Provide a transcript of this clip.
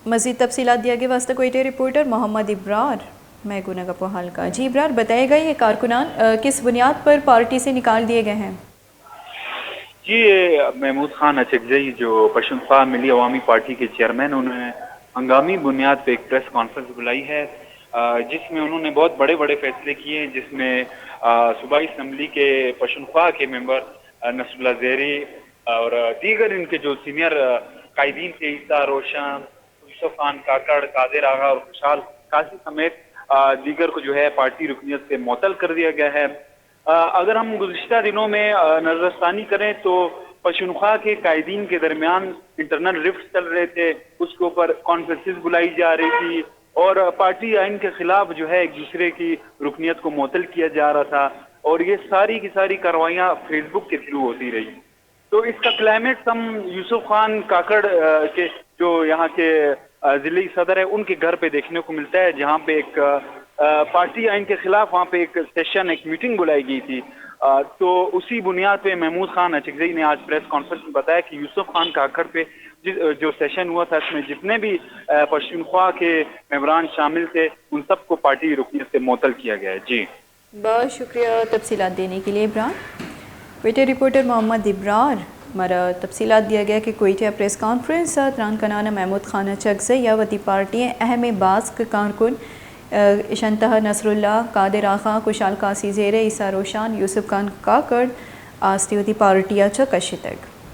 مزید تفصیلات دیا گیا واسطہ کوئٹہ رپورٹر محمد ابرار میں گناہ کا پوہال کا۔ جی ابرار، بتائے گا یہ کارکنان کس بنیاد پر پارٹی سے نکال دیے گئے ہیں؟ جی، محمود خان اچکزئی جو پشتونخوا ملی عوامی پارٹی کے چیئرمین، انہوں نے ہنگامی بنیاد پہ ایک پریس کانفرنس بلائی ہے جس میں انہوں نے بہت بڑے بڑے فیصلے کیے ہیں، جس میں صوبائی اسمبلی کے پشتونخوا کے ممبر نصر اللہ زیری اور دیگر ان کے جو سینئر قائدین تھے، عیسیٰ روشن، یوسف خان کاکڑ، قادر آغا اور خوشحال قاضی سمیت دیگر کو جو ہے پارٹی رکنیت سے معطل کر دیا گیا ہے۔ اگر ہم گزشتہ دنوں میں نظر ثانی کریں تو پشتونخوا کے قائدین کے درمیان انٹرنل رفٹ چل رہے تھے، اس کے اوپر کانفرنسز بلائی جا رہی تھی اور پارٹی آئین کے خلاف جو ہے ایک دوسرے کی رکنیت کو معطل کیا جا رہا تھا، اور یہ ساری کی ساری کارروائیاں فیس بک کے تھرو ہوتی رہی۔ تو اس کا کلائمیکس ہم یوسف خان کاکڑ کے جو یہاں کے ضلعی صدر ہے ان کے گھر پہ دیکھنے کو ملتا ہے، جہاں پہ ایک پارٹی آئین کے خلاف وہاں پہ ایک سیشن، ایک میٹنگ بلائی گئی تھی۔ تو اسی بنیاد پہ محمود خان اچکزئی نے آج پریس کانفرنس میں بتایا کہ یوسف خان کاکڑ پہ جو سیشن ہوا تھا، اس میں جتنے بھی پشتونخوا کے ممبران شامل تھے ان سب کو پارٹی رکنیت سے معطل کیا گیا ہے۔ جی بہت شکریہ تفصیلات دینے کے لیے ابرار۔ کوئٹہ رپورٹر محمد ابرار ہمارا تفصیلات دیا گیا کہ کوئٹہ پریس کانفرنس تران کنانا محمود خان اچکزئی وتی پارٹی اہم باز کارکن اشنتہ نصر اللہ، قادر آغا، خوشحال قاضی زیر، عیسیٰ روشان، یوسف خان کاکڑ آستی وتی پارٹی اچھا کشی تک